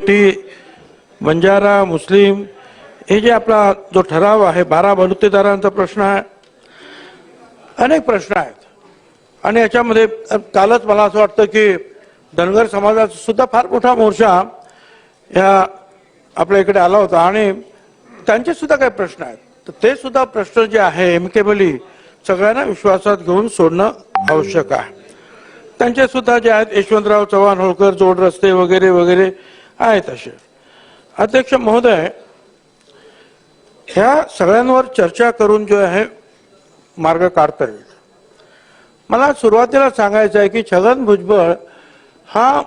Minority, Banjara, मुस्लिम, हे जे आपला जो ठराव आहे 12 बलुतेदारांचा प्रश्न आहे, अनेक प्रश्न आहेत. आणि याच्यामध्ये कालच मला असं वाटतं की धनगर समाजाचा सुद्धा फार मोठा मोर्चा या आपल्या इकडे आला होता आणि त्यांचे सुद्धा काही प्रश्न आहेत. तर ते सुद्धा प्रश्न जे आहे एमिकेबली सगळ्यांना विश्वासात घेऊन सोडणं आवश्यक आहे. त्यांचे सुद्धा जे आहेत यशवंतराव चव्हाण, होळकर, जोड रस्ते वगैरे वगैरे आहेत असे. अध्यक्ष महोदय, ह्या सगळ्यांवर चर्चा करून जो आहे मार्ग काढता येईल. मला सुरुवातीला सांगायचं आहे की छगन भुजबळ हा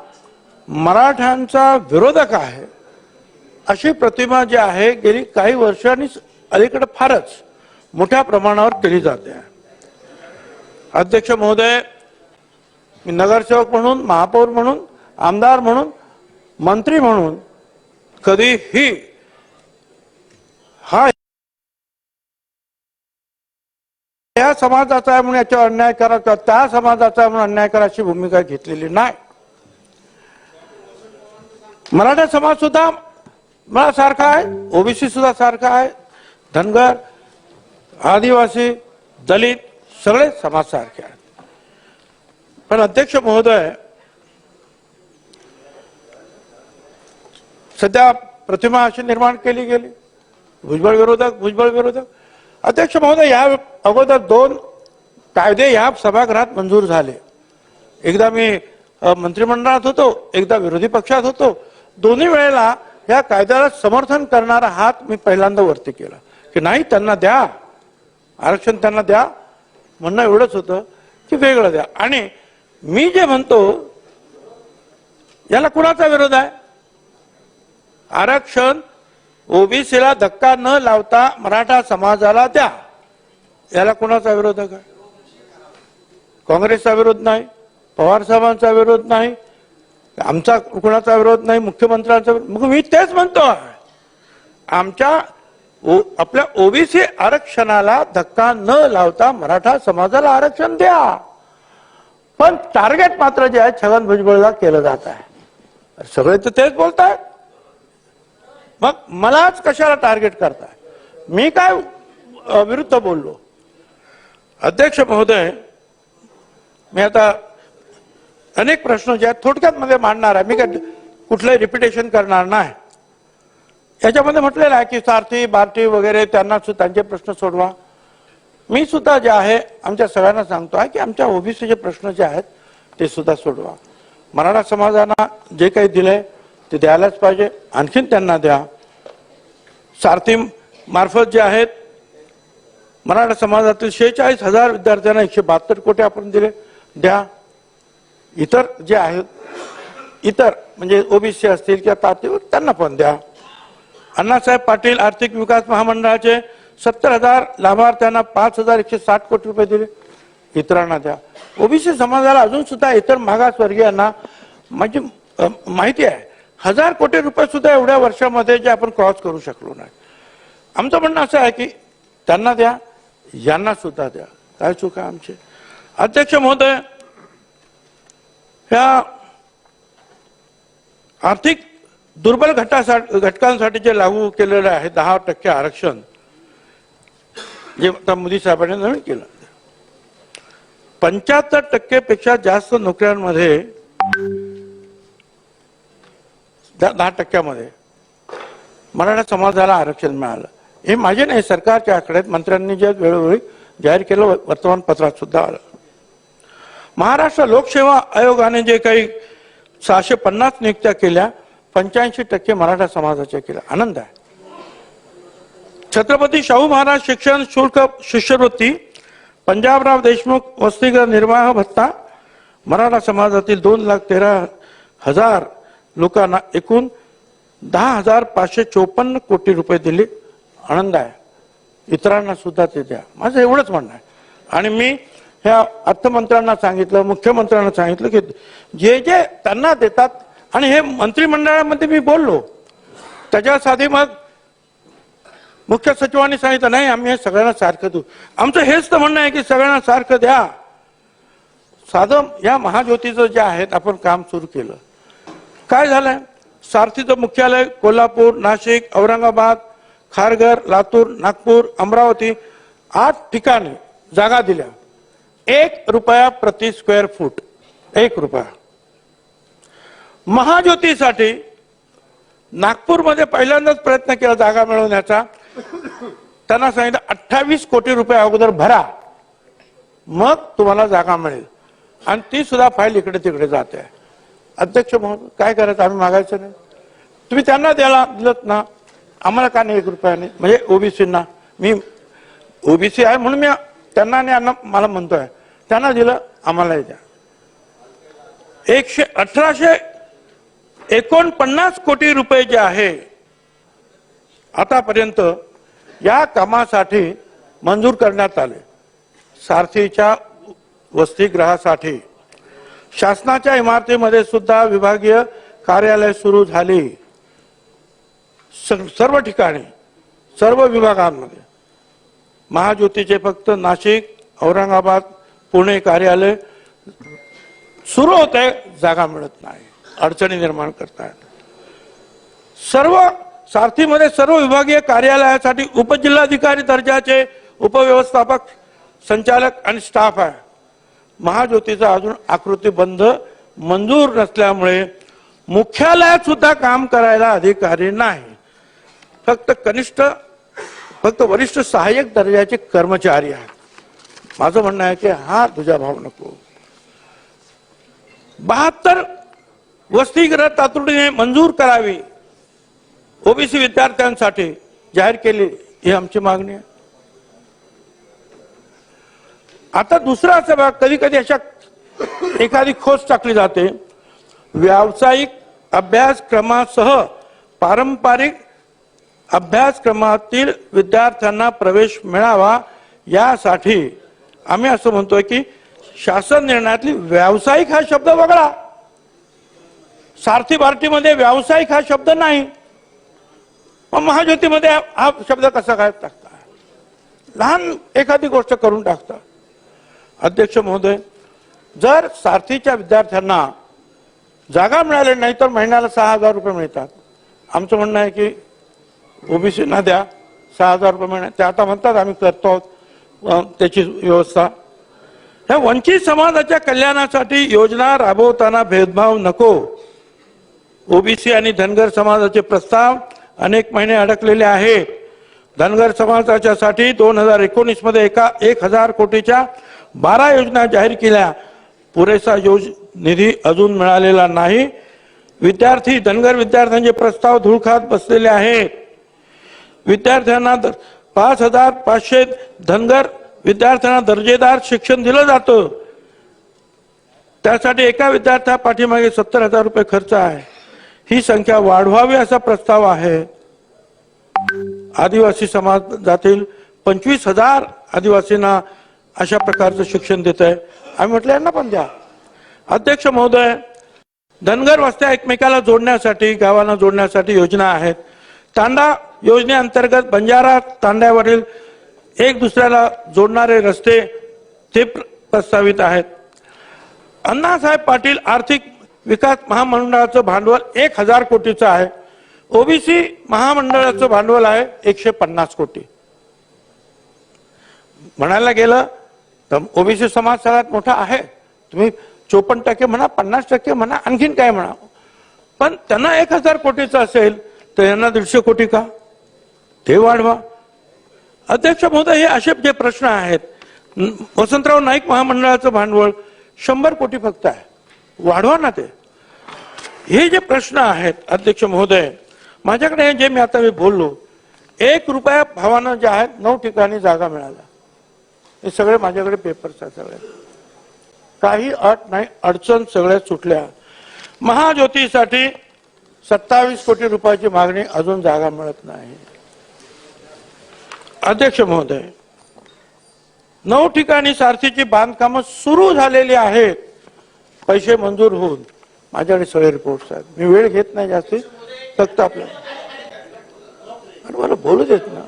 मराठ्यांचा विरोधक आहे अशी प्रतिमा जी आहे गेली काही वर्षांनी अलीकडे फारच मोठ्या प्रमाणावर केली जाते. अध्यक्ष महोदय, मी नगरसेवक म्हणून, महापौर म्हणून, आमदार म्हणून, मंत्री म्हणून कधीही हा या समाजाचा आहे म्हणून याच्यावर अन्याय करा किंवा त्या समाजाचा आहे म्हणून अन्याय करा अशी भूमिका घेतलेली नाही. मराठा समाज सुद्धा मला सारखा आहे, ओबीसी सुद्धा सारखा आहे, धनगर, आदिवासी, दलित सगळे समाज सारखे आहेत. पण अध्यक्ष महोदय, सध्या प्रतिमा अशी निर्माण केली गेली, भुजबळ विरोधक, भुजबळ विरोधक. अध्यक्ष महोदय, या अगोदर 2 कायदे या सभागृहात मंजूर झाले. एकदा मी मंत्रिमंडळात होतो, एकदा विरोधी पक्षात होतो. दोन्ही वेळेला या कायद्याला समर्थन करणारा हात मी पहिल्यांदा वरती केला की नाही, त्यांना द्या आरक्षण, त्यांना द्या. म्हणणं एवढंच होतं की वेगळं द्या. आणि मी जे म्हणतो याला कुणाचा विरोध आहे? आरक्षण ओबीसीला धक्का न लावता मराठा समाजाला द्या, याला कुणाचा विरोध आहे? काँग्रेसचा विरोध नाही, पवार साहेबांचा विरोध नाही, आमचा कुणाचा विरोध नाही, मुख्यमंत्र्यांचा. मग मी तेच म्हणतो, आमच्या आपल्या ओबीसी आरक्षणाला धक्का न लावता मराठा समाजाला आरक्षण द्या. पण टार्गेट मात्र जे आहे छगन भुजबळला केलं जात आहे. सगळे तर तेच बोलतायत, मग मलाच कशाला टार्गेट करताय? मी काय विरुद्ध बोललो? अध्यक्ष महोदय, मी आता अनेक प्रश्न जे आहेत थोडक्यात मध्ये मांडणार आहे. मी काय कुठलंही रिपिटेशन करणार नाही. याच्यामध्ये म्हटलेलं आहे की सारथी, बार्टी वगैरे त्यांना त्यांचे प्रश्न सोडवा. मी सुद्धा जे आहे आमच्या सगळ्यांना सांगतो आहे की आमच्या ओबीसीचे प्रश्न जे आहेत ते सुद्धा सोडवा. मराठा समाजाला जे काही दिलंय ते द्यायलाच पाहिजे, आणखीन त्यांना द्या. सारथी मार्फत जे आहेत मराठा समाजातील 46,000 विद्यार्थ्यांना 172 कोटी आपण दिले, द्या. इतर जे आहेत, इतर म्हणजे ओबीसी असतील किंवा तातीवर त्यांना पण द्या. अण्णासाहेब पाटील आर्थिक विकास महामंडळाचे 70,000 लाभार्थ्यांना 5,160 कोटी रुपये दिले, इतरांना द्या. ओबीसी समाजाला अजून सुद्धा इतर मागासवर्गीयांना म्हणजे माहिती आहे 1,000 कोटी रुपये सुद्धा एवढ्या वर्षामध्ये जे आपण क्रॉस करू शकलो नाही. आमचं म्हणणं असं आहे की त्यांना द्या, यांना सुद्धा द्या. काय चुका आमचे? अध्यक्ष महोदय, ह्या आर्थिक दुर्बल घटकांसाठी जे लागू केलेलं आहे 10% आरक्षण, जे आता मोदी साहेबांनी नवीन केलं, 75% पेक्षा जास्त नोकऱ्यांमध्ये 10% मराठा समाजाला आरक्षण मिळालं. हे माझे नाही, सरकारच्या आकड्यात मंत्र्यांनी जे वेळोवेळी जाहीर केलं, वर्तमानपत्रात सुद्धा आलं. महाराष्ट्र लोकसेवा आयोगाने जे काही 650 नियुक्त्या केल्या, 85% मराठा समाजाच्या केल्या. आनंद आहे. छत्रपती शाहू महाराज शिक्षण शुल्क शिष्यवृत्ती, पंजाबराव देशमुख वसतिगृह निर्वाह भत्ता, मराठा समाजातील 2,13,000 लोकांना एकूण 10,554 कोटी रुपये दिले. आनंद आहे. इतरांना सुद्धा ते द्या. माझं एवढंच म्हणणं आहे. आणि मी ह्या अर्थमंत्र्यांना सांगितलं, मुख्यमंत्र्यांना सांगितलं की जे जे त्यांना देतात, आणि हे मंत्रिमंडळामध्ये मी बोललो त्याच्यासाठी मग मुख्य सचिवांनी सांगितलं नाही, आम्ही हे सगळ्यांना सारखं देऊ. आमचं हेच तर म्हणणं आहे की सगळ्यांना सारखं द्या. साधं या महाज्योतीचं जे आहेत आपण काम सुरू केलं, काय झालंय? सारथीचं मुख्यालय कोल्हापूर, नाशिक, औरंगाबाद, खारघर, लातूर, नागपूर, अमरावती 8 ठिकाणी जागा दिल्या. 1 रुपया प्रति स्क्वेअर फूट, 1 रुपया. महाज्योतीसाठी नागपूरमध्ये पहिल्यांदाच प्रयत्न केला जागा मिळवण्याचा. त्यांना सांगितलं 28 कोटी रुपये अगोदर भरा, मग तुम्हाला जागा मिळेल. आणि ती सुद्धा फाईल इकडे तिकडे जाते. अध्यक्ष महोदय, काय करायचं, आम्ही मागायचं नाही? तुम्ही त्यांना द्यायला दिलत ना, आम्हाला का नाही 1 रुपया नाही? म्हणजे ओबीसींना, मी ओबीसी आहे म्हणून मी त्यांना नाही मला म्हणतोय, त्यांना दिलं, आम्हालाही द्या. 1849 कोटी रुपये जे आहे आतापर्यंत या कामासाठी मंजूर करण्यात आले. सारथीच्या वसतिगृहासाठी शासनाच्या इमारतीमध्ये सुद्धा विभागीय कार्यालय सुरू झाली. सर्व ठिकाणी, सर्व विभागांमध्ये. महाज्योतीचे फक्त नाशिक, औरंगाबाद, पुणे कार्यालय सुरू होते, जागा मिळत नाही, अडचणी निर्माण करतात. सर्व सारथीमध्ये सर्व विभागीय कार्यालयासाठी उपजिल्हाधिकारी दर्जाचे उपव्यवस्थापक, संचालक आणि स्टाफ आहे. महाज्योतीचा अजून आकृतीबंध मंजूर नसल्यामुळे मुख्यालयात सुद्धा काम करायला अधिकारी नाही. फक्त वरिष्ठ सहाय्यक दर्जाचे कर्मचारी आहेत. माझं म्हणणं आहे की हा तुझा भाव नको. 72 वसतिगृह तातडीने मंजूर करावी, ओबीसी विद्यार्थ्यांसाठी जाहीर केली, ही आमची मागणी आहे. आता दुसरा असं बघा, कधी कधी अशा एखादी खोच टाकली जाते. व्यावसायिक अभ्यासक्रमासह पारंपरिक अभ्यासक्रमातील विद्यार्थ्यांना प्रवेश मिळावा यासाठी आम्ही असं म्हणतोय की शासन निर्णयातली व्यावसायिक हा शब्द वगळा. सारथी बार्टीमध्ये व्यावसायिक हा शब्द नाही, मग महाज्योतीमध्ये हा शब्द कसा काय टाकता? लहान एखादी गोष्ट करून टाकता. अध्यक्ष महोदय, जर सारथीच्या विद्यार्थ्यांना जागा मिळाली नाही तर महिन्याला 6,000 रुपये मिळतात. आमचं म्हणणं आहे की ओबीसींना द्या 6,000 रुपये मिळणार. ते आता म्हणतात आम्ही करतो त्याची व्यवस्था. ह्या वंचित समाजाच्या कल्याणासाठी योजना राबवताना भेदभाव नको. ओबीसी आणि धनगर समाजाचे प्रस्ताव अनेक महिने अडकलेले आहेत. धनगर समाजाच्यासाठी 2019 मध्ये 1,000 कोटीच्या 12 योजना जाहीर केल्या. पुरेसा निधी अजून मिळालेला नाही. धनगर विद्यार्थ्यांचे प्रस्ताव धूळ खात बसलेले आहेत. विद्यार्थ्यांना 5,500 धनगर विद्यार्थ्यांना दर्जेदार शिक्षण दिलं जातं. त्यासाठी एका विद्यार्थ्या पाठीमागे 70,000 रुपये खर्च आहे. ही संख्या वाढवावी असा प्रस्ताव आहे. आदिवासी समाजातील 25,000 आदिवासींना अशा प्रकारचं शिक्षण देत आहे. आम्ही म्हटलं यांना पण द्या. अध्यक्ष महोदय, धनगर वस्त्या एकमेकाला जोडण्यासाठी, गावांना जोडण्यासाठी योजना आहेत. तांडा योजनेअंतर्गत बंजारा तांड्यावरील एक दुसऱ्याला जोडणारे रस्ते ते प्रस्तावित आहेत. अण्णासाहेब पाटील आर्थिक विकास महामंडळाचं भांडवल 1,000 कोटीचं आहे. ओबीसी महामंडळाचं भांडवल आहे 150 कोटी. म्हणायला गेलं तर ओबीसी समाज सगळ्यात मोठा आहे. तुम्ही 54% म्हणा, 50% म्हणा, आणखीन काय म्हणा, पण त्यांना 1,000 कोटीचं असेल तर यांना 150 कोटी का? ते वाढवा. अध्यक्ष महोदय, हे असे जे प्रश्न आहेत. वसंतराव नाईक महामंडळाचं भांडवल 100 कोटी फक्त आहे, वाढवा ना ते. हे जे प्रश्न आहेत अध्यक्ष महोदय, माझ्याकडे जे मी आता बोललो, 1 रुपया भावानं जे आहेत 9 ठिकाणी जागा मिळाल्या. हे सगळे माझ्याकडे पेपर्स आहेत. सगळे काही अट नाही, अडचण सगळ्या सुटल्या. महाज्योतीसाठी 27 कोटी रुपयाची मागणी, अजून जागा मिळत नाही. अध्यक्ष महोदय, 9 ठिकाणी सारथीची बांधकामं सुरू झालेली आहेत. पैसे मंजूर होऊन माझ्याकडे सगळे रिपोर्ट्स आहेत. मी वेळ घेत नाही जास्ती, फक्त आपल्याला मला बोलू देत ना.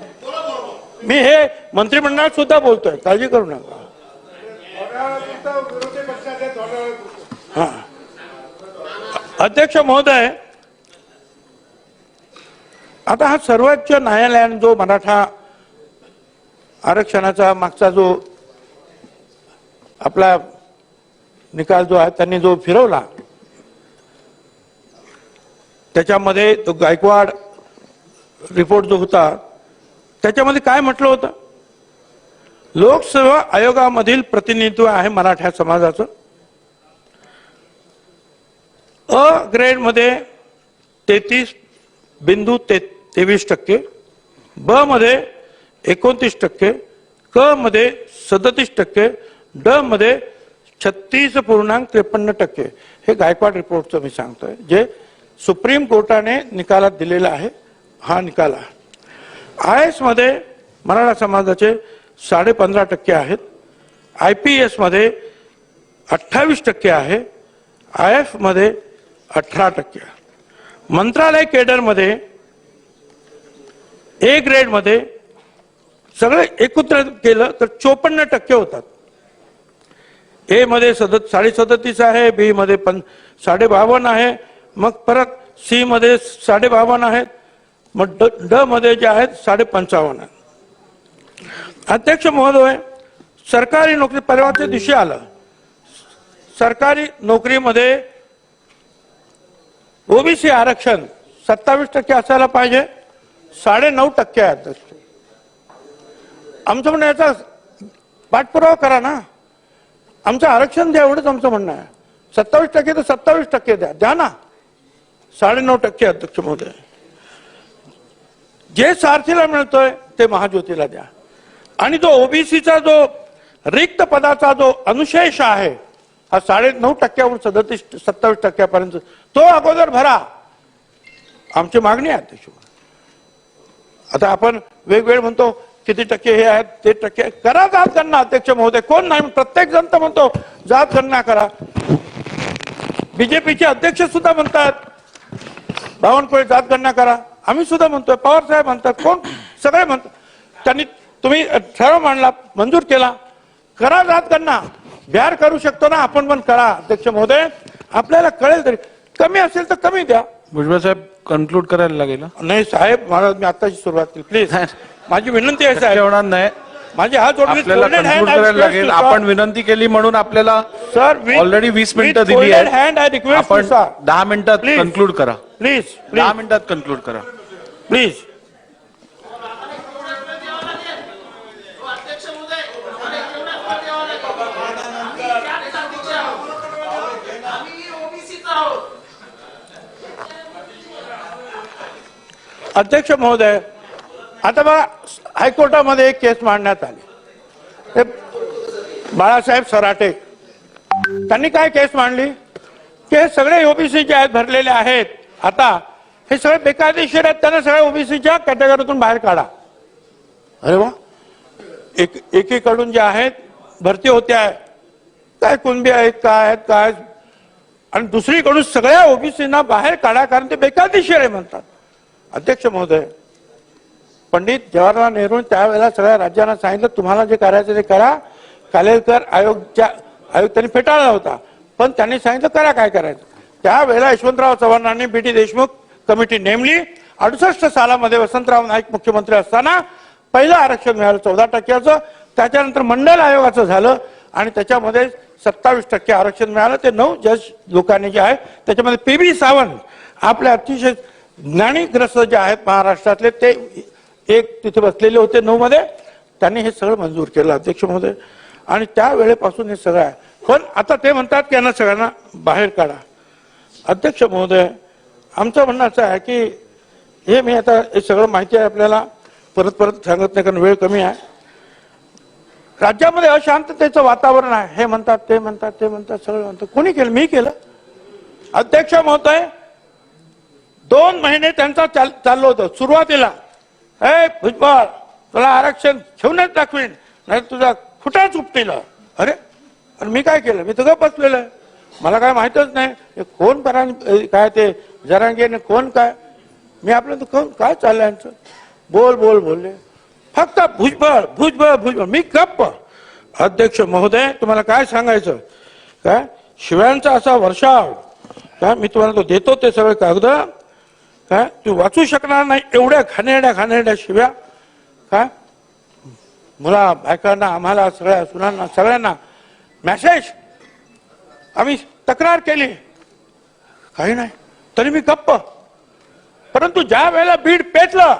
मी हे मंत्रिमंडळात सुद्धा बोलतोय, काळजी करू नका. हा, अध्यक्ष महोदय, आता हा सर्वोच्च न्यायालयाने जो मराठा आरक्षणाचा मागचा जो आपला निकाल जो आहे त्यांनी जो फिरवला, त्याच्यामध्ये तो गायकवाड रिपोर्ट जो होता त्याच्यामध्ये काय म्हटलं होतं, लोकसेवा आयोगामधील प्रतिनिधित्व आहे मराठा समाजाचं, अ ग्रेड मध्ये 33.23%, ब मध्ये 29%, क मध्ये 37%, ड मध्ये 36.53%. हे गायकवाड रिपोर्टचं मी सांगतोय, जे सुप्रीम कोर्टाने निकालात दिलेला आहे. हा निकाल आहे. IAS मध्ये मराठा समाजाचे 15.5% आहेत, IPS मध्ये 28% आहे, IF मध्ये 18%. मंत्रालय केडर मध्ये ए ग्रेड मध्ये सगळे एकत्र केलं तर 54% होतात. ए मध्ये 37.5 आहे, बी मध्ये 52.5 आहे, मग परत सी मध्ये 52.5 आहेत, मग ड मध्ये जे आहेत 55.5 आहेत. अध्यक्ष महोदय, सरकारी नोकरी परवाच्या दिवशी आलं, सरकारी नोकरीमध्ये ओबीसी आरक्षण 27% असायला पाहिजे, 9.5% आहे. अध्यक्ष, आमचं म्हणणं याचा पाठपुरावा करा ना, आमचं आरक्षण द्या, एवढंच आमचं म्हणणं आहे. 27% तर 27% द्या ना, 9.5%. अध्यक्ष महोदय, जे सारथीला मिळतोय ते महाज्योतीला द्या, आणि जो ओबीसीचा जो रिक्त पदाचा जो अनुशेष आहे हा 9.5%वर 27% तो अगोदर भरा, आमची मागणी आहे. अध्यक्ष, आता आपण वेगवेगळे म्हणतो किती टक्के हे आहेत ते टक्के करा, जात गणना. अध्यक्ष महोदय, कोण नाही, प्रत्येक जण तर म्हणतो जात गणना करा. बीजेपीचे अध्यक्ष सुद्धा म्हणतात बावनकुळे जात गणना करा, आम्ही सुद्धा म्हणतोय, पवार साहेब म्हणतात, कोण सगळे म्हणतात. त्यांनी तुम्ही ठराव मांडला, मंजूर केला, करा जात गणना. बिहार करू शकतो ना, आपण पण करा. अध्यक्ष महोदय, आपल्याला कळेल, तरी कमी असेल तर कमी द्या. भुजबळ साहेब, कन्क्लूड करायला लागेल. नाही साहेब, महाराज मी आताची सुरुवात केली, प्लीज माझी विनंती आहे साहेब. होणार नाही, माझे हात जोडले, आपल्याला कन्क्लूड करायला लागेल. आपण विनंती केली म्हणून आपल्याला सर ऑलरेडी 20 मिनिटं दिली आहेत. आपण 10 मिनिटात Please. कन्क्लूड करा. प्लीज 10 मिनिटात कन्क्लूड करा. प्लीज. अध्यक्ष महोदय, आता बघा, हायकोर्टामध्ये एक केस मांडण्यात आली, ते बाळासाहेब सराटे, त्यांनी काय केस मांडली की हे सगळे ओबीसी जे आहेत भरलेले आहेत, आता हे सगळे बेकायदेशीर आहेत, त्यांना सगळ्या ओबीसीच्या कॅटेगरीतून बाहेर काढा. अरे वा, एकीकडून जे आहेत भरती होत्या, काय कुणबी आहेत, काय आहेत काय, आणि दुसरीकडून सगळ्या ओबीसीना बाहेर काढा, कारण ते बेकायदेशीर आहे म्हणतात. अध्यक्ष महोदय, पंडित जवाहरलाल नेहरू त्यावेळेला सगळ्या राज्यांना सांगितलं तुम्हाला जे करायचं ते करा. कालेलकर आयोग त्यांनी फेटाळला होता, पण त्यांनी सांगितलं करा काय करायचं. त्यावेळेला यशवंतराव चव्हाणांनी बीटी देशमुख कमिटी नेमली. 68 सालामध्ये वसंतराव नाईक मुख्यमंत्री असताना पहिलं आरक्षण मिळालं 14%. त्याच्यानंतर मंडल आयोगाचं झालं आणि त्याच्यामध्ये 27% आरक्षण मिळालं. ते 9 जज लोकांनी जे आहे त्याच्यामध्ये PB सावंत आपले अतिशय ज्ञानीग्रस्त जे आहेत महाराष्ट्रातले, ते एक तिथे बसलेले होते 9 मध्ये, त्यांनी हे सगळं मंजूर केलं. अध्यक्ष महोदय, आणि त्या वेळेपासून हे सगळं आहे, पण आता ते म्हणतात की यांना सगळ्यांना बाहेर काढा. अध्यक्ष महोदय, आमचं म्हणणं असं आहे की हे मी आता हे सगळं माहिती आहे आपल्याला, परत सांगत नाही कारण वेळ कमी आहे. राज्यामध्ये अशांततेचं वातावरण आहे, हे म्हणतात ते म्हणतात ते म्हणतात सगळं म्हणतात. कोणी केलं? मी केलं. अध्यक्ष महोदय, 2 महिने त्यांचा चाललं होतं. सुरुवातीला हे भुजबळ तुला आरक्षण घेऊनच दाखवीन, नाही तुझा खुटा चुपटीला. अरे मी काय केलं? मी तुझं बसलेलं आहे, मला काय माहितच नाही कोण काय ते जरांगेने कोण काय. मी आपलं तर काय चाललंय यांचं, बोलले फक्त भुजबळ भुजबळ भुजबळ. मी गप्प. अध्यक्ष महोदय, तुम्हाला काय सांगायचं, काय शिव्यांचा असा वर्षाव, काय मी तुम्हाला तो देतो ते सगळे कागद. काय तू वाचू शकणार नाही एवढ्या घाणेरड्या शिव्या, काय मुला बायकांना आम्हाला सगळ्या सुनांना सगळ्यांना मेसेज, आम्ही तक्रार केली, काही नाही तरी मी गप्प. परंतु ज्या वेळेला बीड पेटलं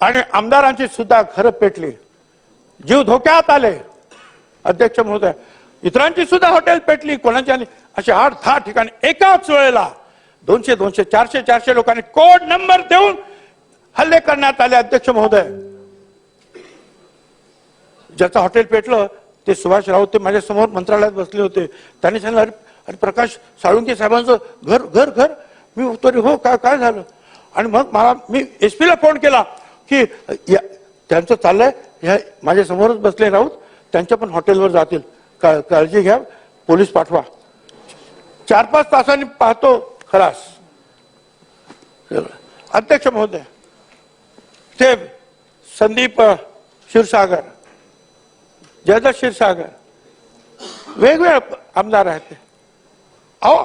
आणि आमदारांची सुद्धा घरं पेटली, जीव धोक्यात आले, अध्यक्ष महोदय इतरांची सुद्धा हॉटेल पेटली, कोणाच्या असे 8-10 ठिकाणी एकाच वेळेला 200, 400 लोकांनी कोड नंबर देऊन हल्ले करण्यात आले. अध्यक्ष महोदय, ज्याचं हॉटेल पेटलं ते सुभाष राऊत, ते माझ्या समोर मंत्रालयात बसले होते. त्यांनी सांगितलं, अरे प्रकाश साळुंके साहेबांचं घर. मी उत्तर हो, काय झालं? आणि मग मी एसपी ला फोन केला की त्यांचं चाललंय, ह्या माझ्या समोरच बसले राऊत, त्यांच्या पण हॉटेलवर जातील, काळजी घ्या, पोलीस पाठवा. 4-5 तासांनी पाहतो खलास. अध्यक्ष महोदय, ते संदीप क्षीरसागर, जयदत्त क्षीरसागर, वेगवेगळे आमदार आहेत ते. अहो,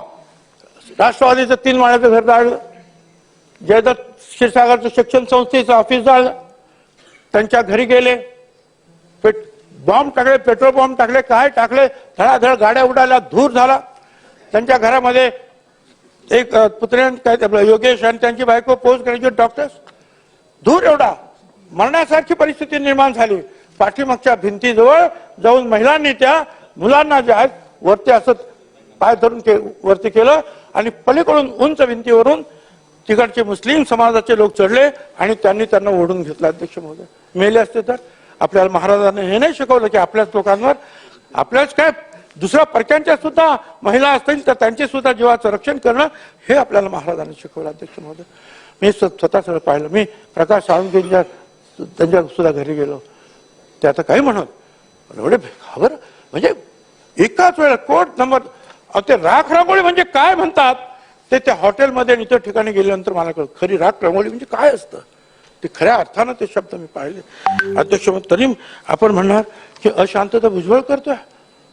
राष्ट्रवादीचं 3 माळ्याचं घर जाळलं, जयदत्त क्षीरसागरचं शिक्षण संस्थेचं ऑफिस जाळलं, त्यांच्या घरी गेले, बॉम्ब टाकले, पेट्रोल बॉम्ब टाकले, काय टाकले, धडाधड गाड्या उडाल्या, धूर झाला. त्यांच्या घरामध्ये एक पुत्र्यान काय योगेश आणि त्यांची बायको पोस्ट ग्रॅज्युएट डॉक्टर्स, धूर एवढा, मरण्यासारखी परिस्थिती निर्माण झाली. पाठीमागच्या भिंतीजवळ जाऊन महिलांनी त्या मुलांना जे आहेत वरती असं पाय धरून वरती केलं आणि पलीकडून उंच भिंतीवरून तिकडचे मुस्लिम समाजाचे लोक चढले आणि त्यांना ओढून घेतलं. अध्यक्ष महोदय, मेले असते तर आपल्याला महाराजांनी हे नाही शिकवलं की आपल्याच लोकांवर, आपल्याच काय दुसऱ्या परक्यांच्या सुद्धा महिला असतील तर त्यांचे सुद्धा जीवाचं रक्षण करणं हे आपल्याला महाराजांनी शिकवलं. अध्यक्ष महोदय, मी स्वतः सगळं पाहिलं. मी प्रकाश साळुंकेंच्या त्यांच्या सुद्धा घरी गेलो. ते आता काही म्हणत एवढे खबर, म्हणजे एकाच वेळेला कोड नंबर, ते राख रांगोळी म्हणजे काय म्हणतात ते त्या हॉटेलमध्ये आणि इतर ठिकाणी गेल्यानंतर मला कळलं, खरी राख रांगोळी म्हणजे काय असतं ते खऱ्या अर्थानं ते शब्द मी पाहिले. अध्यक्ष, तरी आपण म्हणणार की अशांतता भुजबळ करतोय.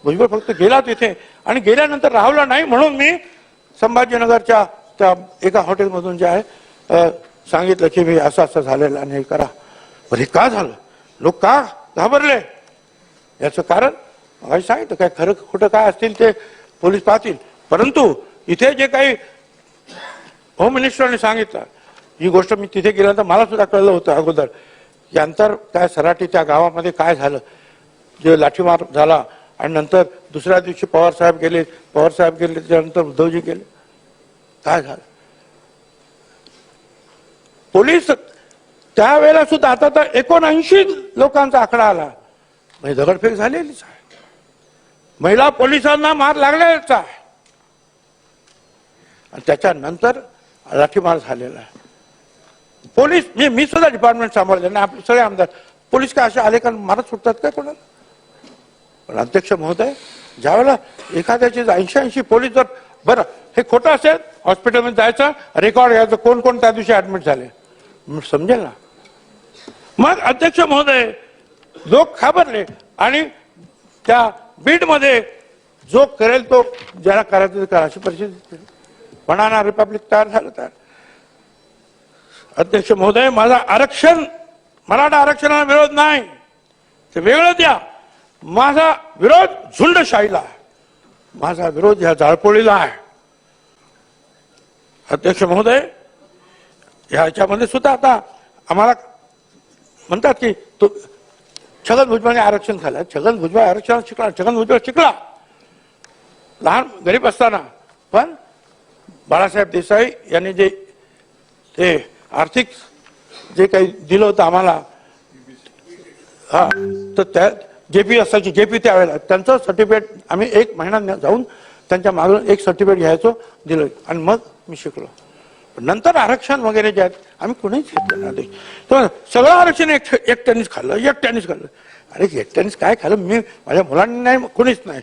भुजबळ फक्त गेला तिथे आणि गेल्यानंतर राहला नाही म्हणून मी संभाजीनगरच्या त्या एका हॉटेलमधून जे आहे सांगितलं की मी असं झालेलं आणि हे करा. बरं, हे का झालं, लोक का घाबरले, याचं कारण सांगितलं. काय खरं खोटं काय असतील ते पोलीस पाहतील. परंतु इथे जे काही होम मिनिस्टरने सांगितलं, ही गोष्ट मी तिथे गेल्यानंतर मला सुद्धा कळलं होतं अगोदर. यानंतर काय सराटी त्या गावामध्ये काय झालं, जे लाठीमार झाला आणि नंतर दुसऱ्या दिवशी पवार साहेब गेले त्याच्यानंतर उद्धवजी गेले, काय झालं. पोलीस त्यावेळेला सुद्धा, आता तर 79 लोकांचा आकडा आला, म्हणजे दगडफेक झालेलीच आहे, महिला पोलिसांना मार लागलेलाच आहे आणि त्याच्यानंतर लाठीमार झालेला आहे. पोलीस, मी सुद्धा डिपार्टमेंट सांभाळले ना, आपले सगळे आमदार पोलीस काय असे आले का मारत सुटतात काय कोणाला. पण अध्यक्ष महोदय, ज्यावेळेला एखाद्याचे 80 पोलीस जर, बरं हे खोटं असेल, हॉस्पिटलमध्ये जायचं, रेकॉर्ड घ्यायचं कोण त्या दिवशी ऍडमिट झाले, समजेल ना. मग अध्यक्ष महोदय, लोक घाबरले आणि त्या बीडमध्ये जो करेल तो ज्याला करायचं करा अशी परिस्थिती, बनाना रिपब्लिक तयार झालं. तर अध्यक्ष महोदय, मराठा आरक्षणाला विरोध नाही, ते वेगळं द्या. माझा विरोध झुंडशाहीला आहे, माझा विरोध ह्या जाळपोळीला आहे. अध्यक्ष महोदय, ह्याच्यामध्ये सुद्धा आता आम्हाला म्हणतात की तो छगन भुजबळने आरक्षण झालं. छगन भुजबळ आरक्षण शिकला, छगन भुजबळ शिकला लहान गरीब असताना, पण बाळासाहेब देसाई यांनी जे ते आर्थिक जे काही दिलं होतं आम्हाला, हा, तर त्या जेपी असायची, जेपी त्यावेळेला त्यांचं सर्टिफिकेट आम्ही 1 महिना जाऊन त्यांच्या मागून एक सर्टिफिकेट घ्यायचो, दिलं आणि मग मी शिकलो. नंतर आरक्षण वगैरे जे आहेत आम्ही कुणीच घेतलं नाही. तर सगळं आरक्षण एकट्यानेच खाल्लं. अरे एकट्यानेच काय खाल्लं, मी माझ्या मुलांनी नाही, कुणीच नाही.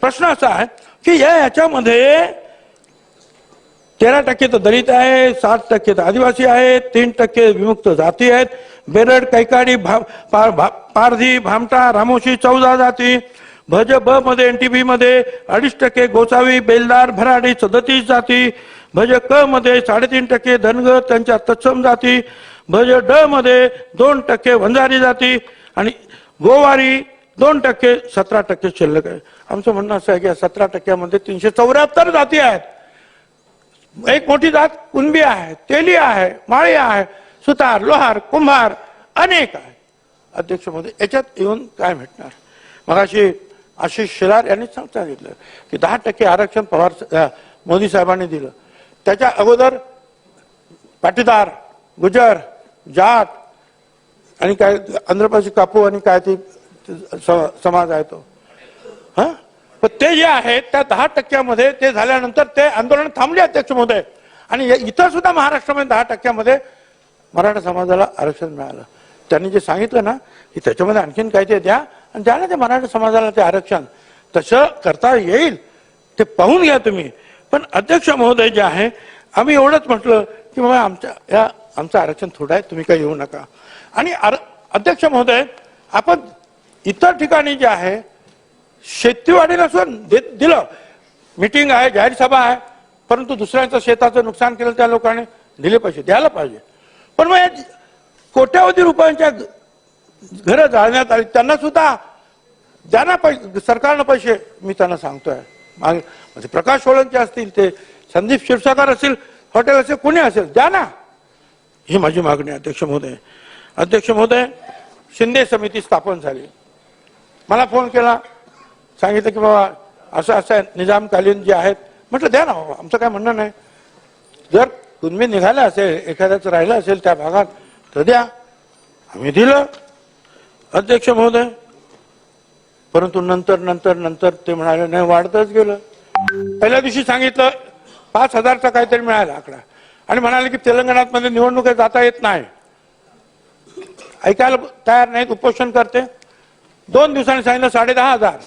प्रश्न असा आहे की याच्यामध्ये 13% तर दलित आहे, 7% तर आदिवासी आहेत, 3% विमुक्त जाती आहेत, बेरड, कैकाडी, पारधी, भामटा, रामोशी 14 जाती, भज ब मध्ये NTB मध्ये 2.5% गोसावी, बेलदार, भराडी 37 जाती, भज क मध्ये 3.5% धनगर त्यांच्या तत्सम जाती, भज ड मध्ये 2% वंजारी जाती आणि गोवारी 2%, 17% शिल्लक आहे. आमचं म्हणणं असं आहे की 17%मध्ये 374 जाती आहेत. एक मोठी जात कुणबी आहे, तेली आहे, माळी आहे, सुतार, लोहार, कुंभार अनेक आहे. अध्यक्ष महोदय, याच्यात येऊन काय भेटणार? मगाशी आशिष शेलार यांनी सांगितलं की 10% आरक्षण पवार मोदी साहेबांनी दिलं. त्याच्या अगोदर पाटीदार, गुजर, जाट आणि काय आंध्रप्रदेश कापू आणि काय ते समाज आहे तो. हा, पण ते जे आहे त्या 10%मध्ये ते झाल्यानंतर ते आंदोलन थांबले अध्यक्ष महोदय. आणि इतर सुद्धा महाराष्ट्रामध्ये 10%मध्ये मराठा समाजाला आरक्षण मिळालं. त्यांनी जे सांगितलं ना की त्याच्यामध्ये आणखीन काय ते द्या आणि द्या ना ते मराठा समाजाला ते आरक्षण. तसं करता येईल ते पाहून घ्या तुम्ही. पण अध्यक्ष महोदय जे आहे, आम्ही एवढंच म्हटलं की बाबा आमचं आरक्षण थोडं आहे, तुम्ही काही येऊ नका. आणि अध्यक्ष महोदय, आपण इतर ठिकाणी जे आहे शेतीवाडीला सुद्धा दिलं, मीटिंग आहे, जाहीर सभा आहे, परंतु दुसऱ्यांचं शेताचं नुकसान केलं त्या लोकांनी दिले पैसे द्यायला पाहिजे. पण मग कोट्यावधी रुपयांच्या घरं जाळण्यात आली, त्यांना सुद्धा द्या ना पैसे, सरकारनं पैसे. मी त्यांना सांगतोय मागे म्हणजे प्रकाश सोळंके असतील, ते संदीप क्षीरसागर असतील, हॉटेल असेल, कोणी असेल, द्या ना. ही माझी मागणी आहे अध्यक्ष महोदय. अध्यक्ष महोदय, शिंदे समिती स्थापन झाली. मला फोन केला, सांगितलं की बाबा असं असं निजामकालीन जे आहेत. म्हटलं द्या ना बाबा, आमचं काय म्हणणं नाही. जर तुम्ही निघाला असेल, एखाद्याचं राहिलं असेल त्या भागात तर द्या. आम्ही दिलं अध्यक्ष महोदय. परंतु नंतर ते म्हणाले नाही, वाढतच गेलं. पहिल्या दिवशी सांगितलं 5,000चा काहीतरी मिळाला आकडा आणि म्हणाले की तेलंगणात मध्ये निवडणुका जाता येत नाही. ऐकायला तयार नाहीत, उपोषण करते. 2 दिवसांनी सांगितलं 10,500.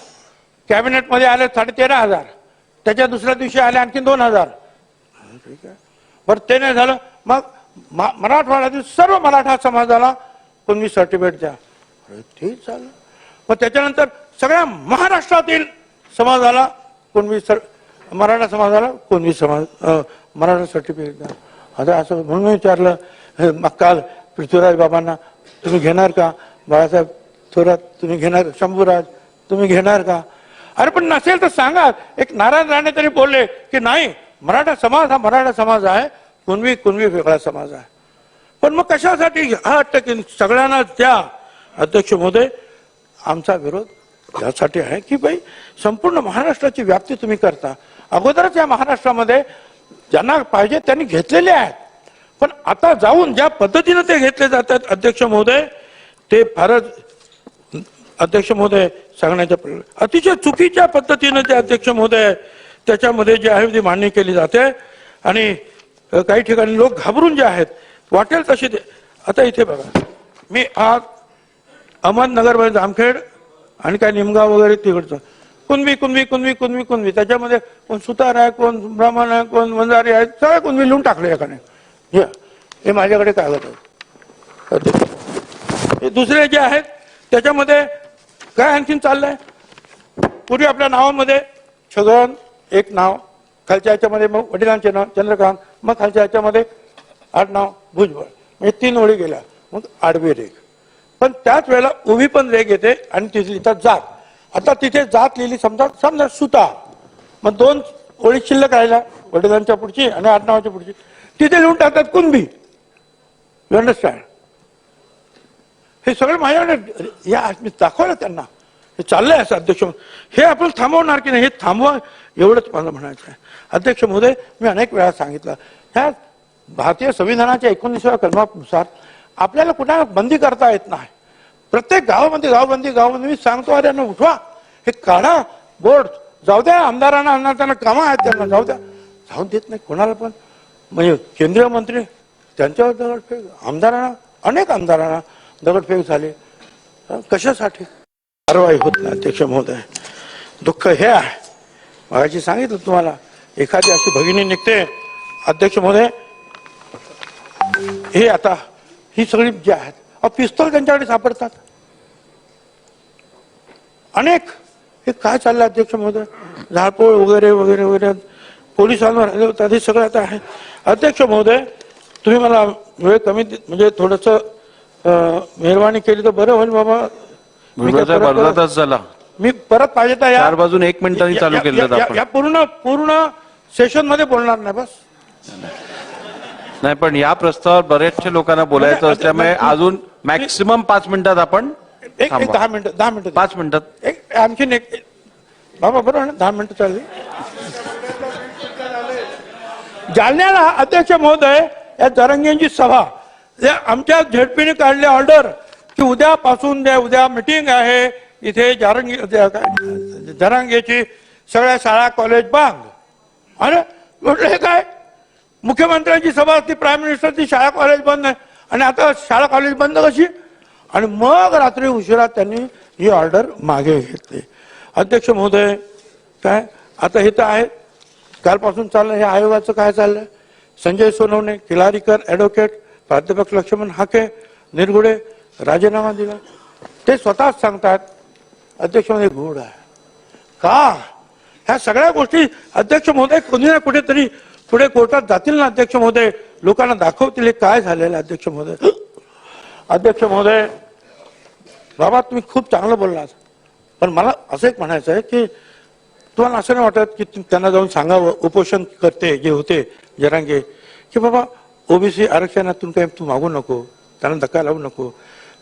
कॅबिनेटमध्ये आले 13,500. त्याच्या दुसऱ्या दिवशी आले आणखी 2,000. ठीक आहे, बरं ते नाही झालं. मग मराठवाड्यातील सर्व मराठा समाजाला कुणबी सर्टिफिकेट द्या. ठीक झालं. मग त्याच्यानंतर सगळ्या महाराष्ट्रातील समाजाला मराठा समाजाला कुणबी मराठा सर्टिफिकेट द्या. आता असं म्हणून विचारलं मग काल पृथ्वीराज बाबांना, तुम्ही घेणार का? बाळासाहेब थोरात तुम्ही घेणार का? शंभूराज तुम्ही घेणार का? अरे पण नसेल तर सांगा. एक नारायण राणे तरी बोलले की नाही, मराठा समाज हा मराठा समाज आहे, कुणबी वेगळा समाज आहे. पण मग कशासाठी 8% सगळ्यांना द्या? अध्यक्ष महोदय, आमचा विरोध यासाठी आहे की भाई संपूर्ण महाराष्ट्राची व्याप्ती तुम्ही करता. अगोदरच या महाराष्ट्रामध्ये ज्यांना पाहिजे त्यांनी घेतलेले आहेत. पण आता जाऊन ज्या पद्धतीने ते घेतले जातात अध्यक्ष महोदय, ते फारच अध्यक्ष महोदय सांगण्याच्या अतिशय चुकीच्या पद्धतीने ते अध्यक्ष महोदय त्याच्यामध्ये जे आहे ती मांडणी केली जाते. आणि काही ठिकाणी लोक घाबरून जे आहेत वाटेल तसे ते. आता इथे बघा, मी आज अहमदनगरमध्ये जामखेड आणि काय निमगाव वगैरे तिकडचं कुणबी त्याच्यामध्ये कोण सुतार आहे, कोण ब्राह्मण आहे, कोण वंजारी आहे, सगळे कुणबी लिहून टाकले एकाने. हे माझ्याकडे कागद आहे. हे दुसरे जे आहेत त्याच्यामध्ये काय आणखीन चाललंय. पूर्वी आपल्या नावामध्ये छगन एक नाव, खालच्या ह्याच्यामध्ये मग वडिलांचे नाव चंद्रकांत, मग खालच्या ह्याच्यामध्ये आडनाव भुजबळ, म्हणजे 3 ओळी गेल्या. मग आडवी रेघ, पण त्याच वेळेला उभी पण रेघ येते आणि तिथे लिहितात जात. आता तिथे जात लिहिली समजा सुतार, मग 2 ओळी शिल्लक राहिल्या वडिलांच्या पुढची आणि आडनावाच्या पुढची, तिथे लिहून टाकतात कुणबी. You understand? हे सगळं माझ्याकडे या मी दाखवलं त्यांना. हे चाललंय असं अध्यक्ष. हे आपण थांबवणार की नाही हे थांबवा, एवढंच मला म्हणायचं आहे. अध्यक्ष महोदय, मी अनेक वेळा सांगितलं, ह्या भारतीय संविधानाच्या 19व्या कलमानुसार आपल्याला कुठे बंदी करता येत नाही. प्रत्येक गावामध्ये मी सांगतो, अरे यांना उठवा, हे काढा बोर्ड, जाऊ द्या आमदारांना, त्यांना कामं आहेत, त्यांना जाऊ द्या. जाऊन देत नाही कोणाला पण. म्हणजे केंद्रीय मंत्री त्यांच्यावर दगडफेक, आमदारांना, अनेक आमदारांना दगडफेक झाली. कशासाठी कारवाई होत नाही अध्यक्ष महोदय? दुःख हे आहे. मगाशी सांगितलं तुम्हाला, एखादी अशी भगिनी निघते अध्यक्ष महोदय, हे आता ही सगळी जी आहेत पिस्तूल त्यांच्याकडे सापडतात अनेक. हे काय चाललंय अध्यक्ष महोदय? झाडपोळ वगैरे वगैरे वगैरे. पोलिसांवर आले होते आधी सगळं आता आहे. अध्यक्ष महोदय, तुम्ही मला वेळ कमी म्हणजे थोडंसं मेहरबानी केली तर बरं होईल बाबा. मी काय साहेब परत- अर्धा तास झाला. मी परत पाहिजे तर या 4 वाजून 1 मिनिटांनी चालू या- केलं या- आपण. या पूर्ण सेशन मध्ये बोलणार नाही बस. नाही पण या प्रस्तावावर बरेचशा लोकांना बोलायचं म्हणजे- असल्यामुळे अजून मॅक्सिमम 5 मिनिटात आपण एक थांबवा. 10 मिनिटं 5 मिनिटात एक आणखीन एक बाबा बरोबर ना 10 मिनिटं चालली. जालन्याला अध्यक्ष महोदय या जरांगेंची सभा या आमच्या झेडपीने काढले ऑर्डर की उद्यापासून उद्या मिटिंग आहे इथे जरांगेची सगळ्या शाळा कॉलेज बंद. अरे म्हटलं हे काय मुख्यमंत्र्यांची सभा असती प्राईम मिनिस्टरची शाळा कॉलेज बंद आहे आणि आता शाळा कॉलेज बंद कशी. आणि मग रात्री उशिरा त्यांनी ही ऑर्डर मागे घेतली. अध्यक्ष महोदय काय आता हे तर आहे कालपासून चाललं हे आयोगाचं काय चाललंय. संजय सोनवणे किलारीकर ऍडव्होकेट प्राध्यापक लक्ष्मण हाके निरगुडे राजीनामा दिला. ते स्वतःच सांगतात अध्यक्ष महोदय गूढ आहे का. ह्या सगळ्या गोष्टी अध्यक्ष महोदय कोणी ना कुठेतरी पुढे कोर्टात जातील ना अध्यक्ष महोदय, लोकांना दाखवतील हे काय झालेलं आहे. अध्यक्ष महोदय अध्यक्ष महोदय बाबा तुम्ही खूप चांगलं बोललात पण मला असं एक म्हणायचं आहे की तुम्हाला असं नाही वाटत की त्यांना जाऊन सांगावं उपोषण करते जे होते जरांगे की बाबा ओबीसी आरक्षणातून काही तू मागू नको, त्यांना धक्का लावू नको,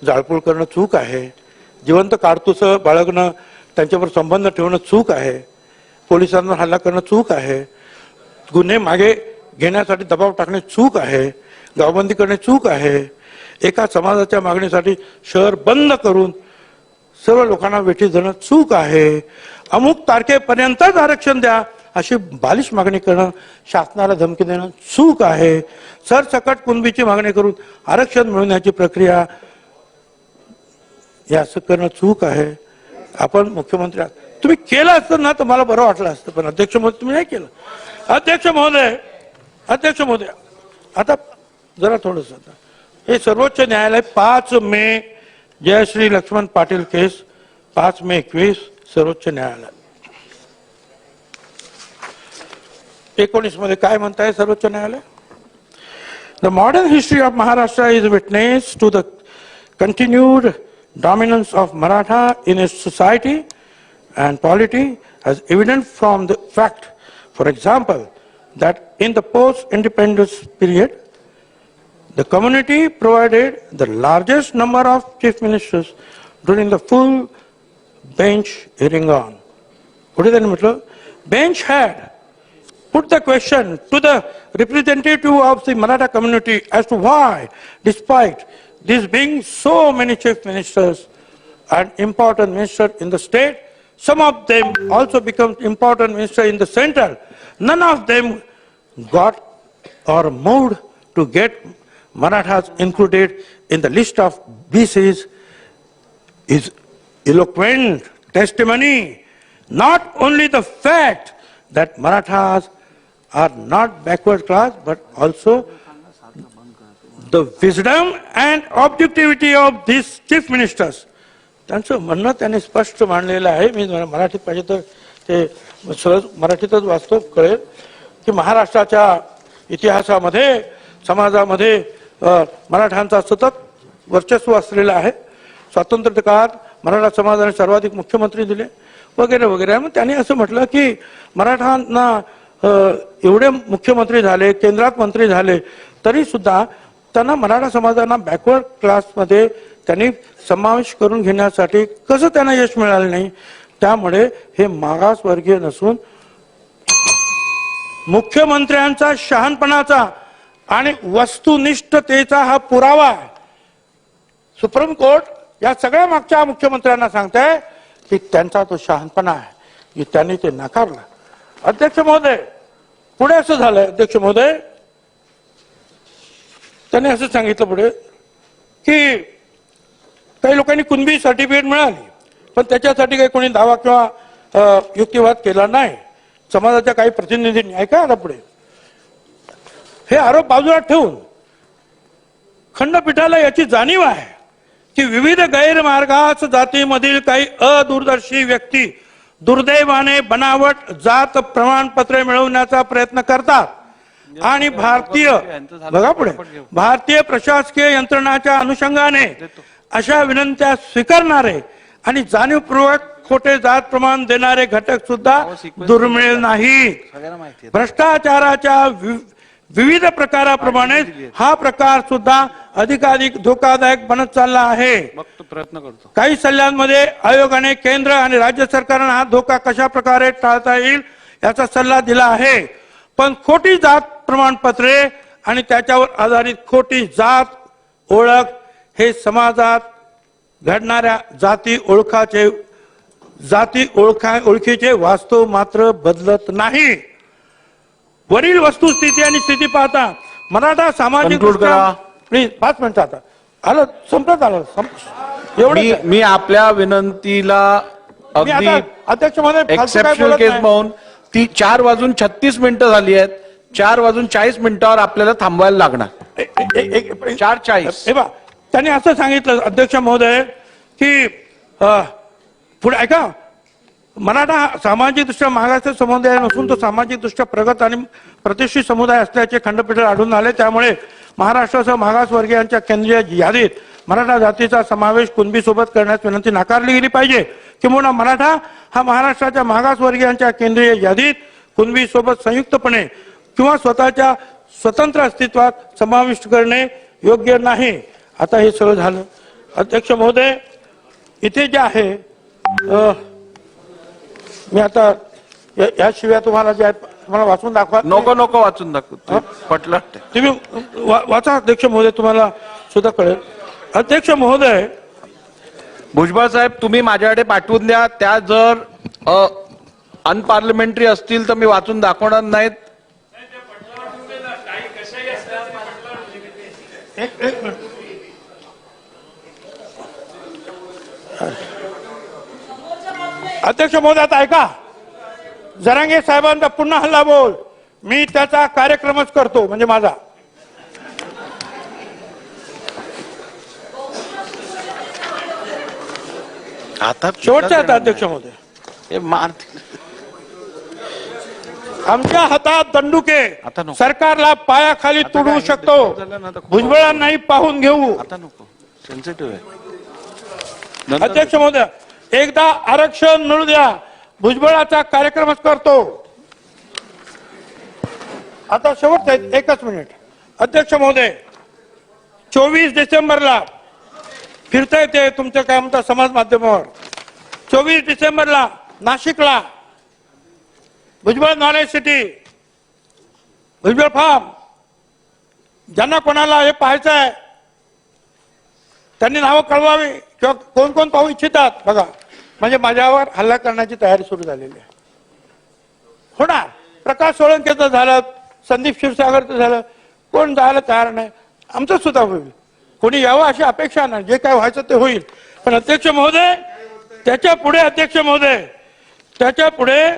जाळपोळ करणं चूक आहे, जिवंत काडतूस बाळगणं त्यांच्यावर संबंध ठेवणं चूक आहे, पोलिसांवर हल्ला करणं चूक आहे, गुन्हे मागे घेण्यासाठी दबाव टाकणे चूक आहे, गावबंदी करणे चूक आहे, एका समाजाच्या मागणीसाठी शहर बंद करून सर्व लोकांना वेठी धरणं चूक आहे, अमुक तारखेपर्यंतच आरक्षण द्या अशी बालिश मागणी करणं, शासनाला धमकी देणं चूक आहे, सरसकट कुणबीची मागणी करून आरक्षण मिळवण्याची प्रक्रिया हे असं करणं चूक आहे. आपण मुख्यमंत्री आहात, तुम्ही केलं असतं ना तर मला बरं वाटलं असतं पण अध्यक्ष महोदय तुम्ही नाही केलं. अध्यक्ष महोदय आता जरा थोडस हे सर्वोच्च न्यायालय 5 मे जयश्री लक्ष्मण पाटील केस 5 मे 21 सर्वोच्च न्यायालय 19 मध्ये काय म्हणताय सर्वोच्च न्यायालय. The modern history of Maharashtra is witness to the continued dominance of Maratha in its society and polity as evident from the fact, for example, that in the post-independence period, the community provided the largest number of chief ministers during the full bench hearing on. What is that? Bench had put the question to the representative of the Maratha community as to why, despite this being so many chief ministers and important ministers in the state, some of them also become important ministers in the central, none of them got or moved to get Marathas included in the list of BCs is eloquent testimony. Not only the fact that Marathas are not backward class, but also the wisdom and objectivity of these chief ministers. त्यांचं म्हणणं त्यांनी स्पष्ट मांडलेलं आहे. मी मराठीत पाहिजे तर ते सहज मराठीतच वाचतो कळेल की महाराष्ट्राच्या इतिहासामध्ये समाजामध्ये मराठ्यांचा सतत वर्चस्व असलेलं आहे. स्वातंत्र्य काळात मराठा समाजाने सर्वाधिक मुख्यमंत्री दिले वगैरे वगैरे. मग त्यांनी असं म्हटलं की मराठ्यांना एवढे मुख्यमंत्री झाले, केंद्रात मंत्री झाले, तरी सुद्धा त्यांना मराठा समाजाला बॅकवर्ड क्लासमध्ये त्यांनी समावेश करून घेण्यासाठी कसं त्यांना यश मिळालं नाही. त्यामुळे हे मागासवर्गीय नसून मुख्यमंत्र्यांचा शहाणपणाचा आणि वस्तुनिष्ठतेचा हा पुरावा आहे. सुप्रीम कोर्ट या सगळ्या मागच्या मुख्यमंत्र्यांना सांगताय की त्यांचा तो शहाणपणा आहे की त्यांनी ते नाकारलं. अध्यक्ष महोदय पुढे असं झालंय. अध्यक्ष महोदय त्यांनी असं सांगितलं पुढे की काही लोकांनी कुणबी सर्टिफिकेट मिळाली पण त्याच्यासाठी काही कोणी दावा किंवा युक्तिवाद केला नाही. समाजाच्या काही प्रतिनिधींनी ऐका आता पुढे हे आरोप बाजूला ठेवून खंडपीठाला याची जाणीव आहे की विविध गैरमार्गास जातीमधील काही अदूरदर्शी व्यक्ती दुर्दैवाने बनावट जात प्रमाणपत्रे मिळवण्याचा प्रयत्न करतात आणि बघा पुढे भारतीय प्रशासकीय यंत्रणाच्या अनुषंगाने अशा विनंत्या स्वीकारणारे आणि जाणीवपूर्वक खोटे जात प्रमाण देणारे घटक सुद्धा दुर्मिळ नाहीत. भ्रष्टाचाराच्या विविध प्रकाराप्रमाणे हा प्रकार सुद्धा अधिकाधिक धोकादायक बनत चालला आहे. प्रयत्न करतो. काही सल्ल्यांमध्ये आयोगाने केंद्र आणि राज्य सरकारना हा धोका कशा प्रकारे टाळता येईल याचा सल्ला दिला आहे. पण खोटी जात प्रमाणपत्रे आणि त्याच्यावर आधारित खोटी जात ओळख हे समाजात घडणाऱ्या ओळखीचे वास्तव मात्र बदलत नाही. वरील वस्तुस्थिती आणि स्थिती पाहता मराठा सामाजिक प्लीज 5 मिनिटं आता आलं संपत आलं एवढं. मी आपल्या विनंतीला अगदी अध्यक्ष महोदय एक्सेप्शनल केस म्हणून ती 4:36 झाली आहेत. 4:40 आपल्याला थांबवायला लागणार. 4:40. त्यांनी असं सांगितलं अध्यक्ष महोदय की पुढे ऐका, मराठा सामाजिक दृष्ट्या मागास समुदाय नसून तो सामाजिक दृष्ट्या प्रगत आणि प्रतिष्ठित समुदाय असल्याचे खंडपीठात आढळून आले. त्यामुळे महाराष्ट्रासह मागासवर्गीयांच्या केंद्रीय यादीत मराठा जातीचा समावेश कुणबी सोबत करण्यास विनंती नाकारली गेली पाहिजे. किंवा मराठा हा महाराष्ट्राच्या मागासवर्गीयांच्या केंद्रीय यादीत कुणबी सोबत संयुक्तपणे किंवा स्वतःच्या स्वतंत्र अस्तित्वात समाविष्ट करणे योग्य नाही. आता हे सगळं झालं. अध्यक्ष महोदय इथे जे आहे मी आता याशिवाय तुम्हाला जे तुम्हाला वाचून दाखवा. नको वाचून दाखव पटलं. तुम्ही वाचा अध्यक्ष महोदय, तुम्हाला सुद्धा कळेल. अध्यक्ष महोदय भुजबळ साहेब तुम्ही माझ्याकडे पाठवून द्या. त्या जर अनपार्लिमेंटरी असतील तर मी वाचून दाखवणार नाहीत. अध्यक्ष महोदय आता ऐका, जरांगे साहेबांचा पुन्हा हल्ला बोल, मी त्याचा कार्यक्रमच करतो म्हणजे माझा. आता शेवटचा आता अध्यक्ष महोदय आमच्या हातात दंडुके सरकारला पायाखाली तुडवू शकतो. भुजबळांनाही पाहून घेऊ. आता नको, सेन्सिटिव्ह आहे. अध्यक्ष महोदय एकदा आरक्षण मिळू द्या, भुजबळाचा कार्यक्रमच करतो. आता शेवटचा एकच मिनिट. अध्यक्ष महोदय 24 डिसेंबरला फिरता येते तुमच्या काय म्हणता समाज माध्यमावर. 24 डिसेंबरला नाशिकला Bhujbal knowledge city, Bhujbal farm, ज्यांना कोणाला हे पाहायचं आहे त्यांनी नावं कळवावी किंवा कोण कोण पाहू इच्छितात बघा. म्हणजे माझ्यावर हल्ला करण्याची तयारी सुरू झालेली आहे. होणार. प्रकाश सोळंकेचं झालं, संदीप क्षीरसागरचं झालं, कोण जायला तयार नाही. आमचं सुद्धा होईल. कोणी यावं अशी अपेक्षा नाही. जे काय व्हायचं ते होईल. पण अध्यक्ष महोदय त्याच्या पुढे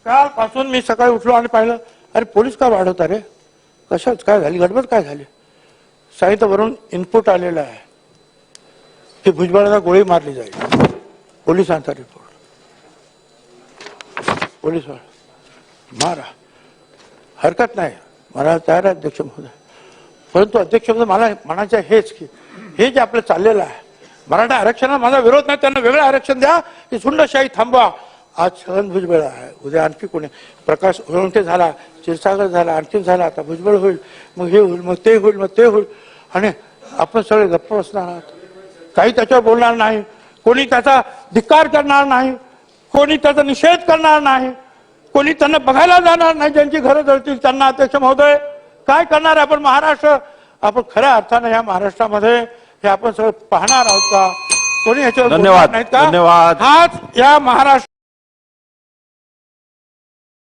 कालपासून मी सकाळी उठलो आणि पाहिलं, अरे पोलीस का वाढवता रे, कशाच काय झाली, गडबड काय झाली. साहित्यावरून इनपुट आलेला आहे की भुजबळाला गोळी मारली जाईल. पोलिसांचा रिपोर्ट. पोलीस मारा, हरकत नाही, मला तयार आहे अध्यक्ष महोदय. परंतु अध्यक्ष महोदय मला म्हणायचं हेच की हे जे आपलं चाललेलं आहे मराठा आरक्षणाला माझा विरोध नाही. त्यांना वेगळं आरक्षण द्या, की झुंडशाही थांबवा. आज छगन भुजबळ आहे, उद्या आणखी कोणी प्रकाश सोळंके झाला, क्षीरसागर झाला, आणखी झाला, आता भुजबळ होईल, मग हे होईल, मग ते होईल, मग ते होईल. आणि आपण सगळे गप्प बसणार आहात. काही त्याच्यावर बोलणार नाही, कोणी त्याचा धिक्कार करणार नाही, कोणी त्याचा निषेध करणार नाही, कोणी त्यांना बघायला जाणार नाही. ज्यांची घरं जळतील त्यांना अध्यक्ष महोदय काय करणार आपण महाराष्ट्र, आपण खऱ्या अर्थाने या महाराष्ट्रामध्ये हे आपण सगळं पाहणार आहोत का, कोणी याच्यावर धन्यवाद. नाहीत का. हाच या महाराष्ट्र